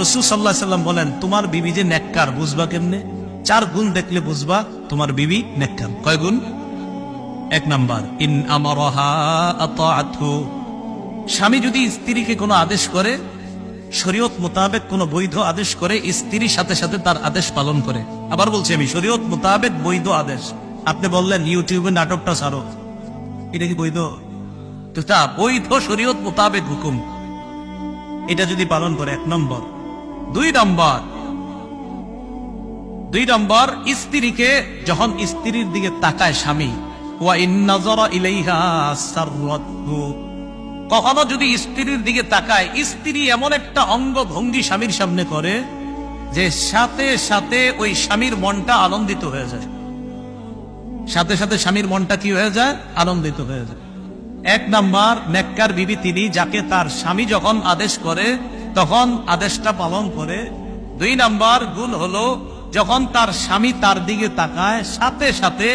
রাসূল সাল্লাল্লাহু আলাইহি সাল্লাম বলেন, তোমার বিবি যে নেককার বুঝবা কেমনে? 4 গুণ দেখলে বুঝবা তোমার বিবি নেককার। কয় গুণ? 1 নাম্বার, ইন আমারাহা আতাআতহু, স্বামী যদি স্ত্রীকে কোনো আদেশ করে, শরীয়ত মোতাবেক কোনো বৈধ আদেশ করে, স্ত্রীর সাথে সাথে তার আদেশ পালন করে। আবার বলছি আমি, শরীয়ত মোতাবেক বৈধ আদেশ। আপনি বললেন ইউটিউবে নাটকটা ছাড়ো, এটা কি বৈধ? তো তা বৈধ শরীয়ত মোতাবেক হুকুম, এটা যদি পালন করে 1 নম্বর। 2 নম্বর, স্ত্রীকে যখন স্ত্রীর দিকে তাকায় স্বামী, ওয়া ইন নাযারা ইলাইহা সাররাতহু, কখনো যদি স্ত্রীর দিকে তাকায়, স্ত্রী এমন একটা অঙ্গ ভঙ্গি স্বামীর সামনে করে যে সাথে সাথে ওই স্বামীর মনটা আনন্দিত হয়ে যায়। সাথে সাথে স্বামীর মনটা কি হয়ে যায়? আনন্দিত হয়ে যায়। 1 নাম্বার, নেককার বিবি তিনি, যাকে তার স্বামী যখন আদেশ করে তখন আদেশটা পালন করে। 2 নাম্বার গুণ হলো, যখন তার স্বামী তার দিকে তাকায় সাথে সাথে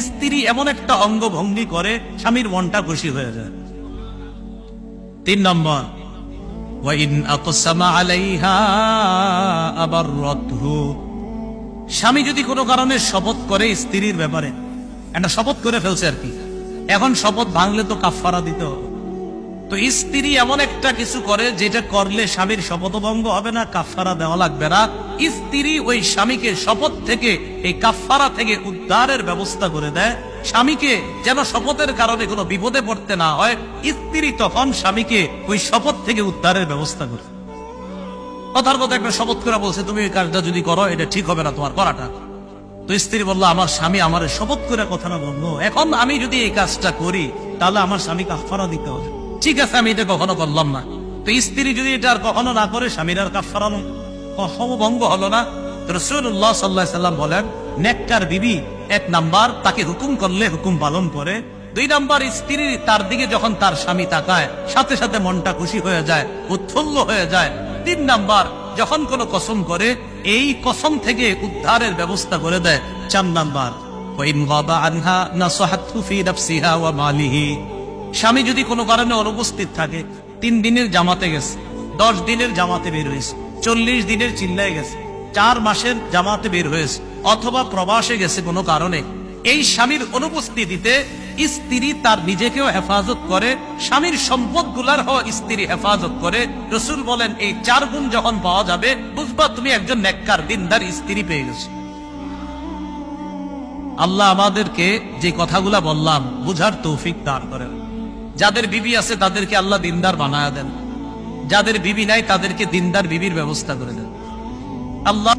স্ত্রী এমন একটা অঙ্গভঙ্গি করে স্বামীর মনটা খুশি হয়ে যায়। 3 নম্বর, ওয়া ইন আকসামা আলাইহা আবাররাতহু, স্বামী যদি কোনো কারণে শপথ করে স্ত্রীর ব্যাপারে, একটা শপথ করে ফেলছে আর কি, এখন শপথ ভাঙলে তো কাফফারা দিতে হবে। তো স্ত্রী এমন একটা কিছু করে যেটা করলে স্বামীর শপথভঙ্গ হবে না, কাফফারা দেওয়া লাগবে না। স্ত্রী ওই স্বামীকে শপথ থেকে, এই কাফফারা থেকে উদ্ধারের ব্যবস্থা করে দেয়, স্বামীকে যেন শপথের কারণে কোনো বিপদে পড়তে না হয়। স্ত্রী তখন স্বামীকে ওই শপথ থেকে উদ্ধারের ব্যবস্থা করে। কথার কথা একটা শপথ করে বলছে, তুমি এই কাজটা যদি করো এটা ঠিক হবে না তোমার করাটা। তো স্ত্রী বললো, আমার স্বামী আমার শপথ করে কথাটা বললো, এখন আমি যদি এই কাজটা করি তাহলে আমার স্বামী কাফফারা দিতে হবে। ঠিক আছে, আমি এটা কখনো করলাম না। তো স্ত্রী যদি এটা আর কখনো না করে, স্বামীর আর কাফফারা ভঙ্গ হলো না। রাসূলুল্লাহ সাল্লাল্লাহু আলাইহি সাল্লাম বলেন, নেককার বিবি 1 নাম্বার, তাকে হুকুম করলে হুকুম পালন করে। 2 নাম্বার, স্ত্রী তার দিকে যখন তার স্বামী তাকায় সাথে সাথে মনটা খুশি হয়ে যায়, উৎফুল্ল হয়ে যায়। 3 নাম্বার, যখন কোনো কসম করে এই কসম থেকে উদ্ধারের ব্যবস্থা করে দেয়। 4 নাম্বার, ওয়া ইন গাবা আনহা নাসাহাতহু ফি নাফসিহা ওয়া মালিহি, স্বামী যদি কোনো কারণে অনুপস্থিত থাকে, 3 দিনের জামাতে গেছে, 10 দিনের জামাতে বের হয়েছে, 40 দিনের চিল্লায় গেছে, 4 মাসের জামাতে বের হয়েছে, অথবা প্রবাসে গেছে কোনো কারণে, এই স্বামীর অনুপস্থিতিতে স্ত্রী তার নিজেকেও হেফাজত করে, স্বামীর সম্পদ গুলার স্ত্রী হেফাজত করে। রাসূল বলেন, এই 4 গুণ যখন পাওয়া যাবে, বুঝবা তুমি একজন নেককার দিনদার স্ত্রী পেয়ে গেছো। আল্লাহ আমাদেরকে যে কথাগুলা বললাম বুঝার তৌফিক দান করেন। যাদের বিবি আছে তাদেরকে আল্লাহ দিনদার বানায়া দেন, যাদের বিবি নাই তাদেরকে দিনদার বিবির ব্যবস্থা করে দেন। আল্লাহ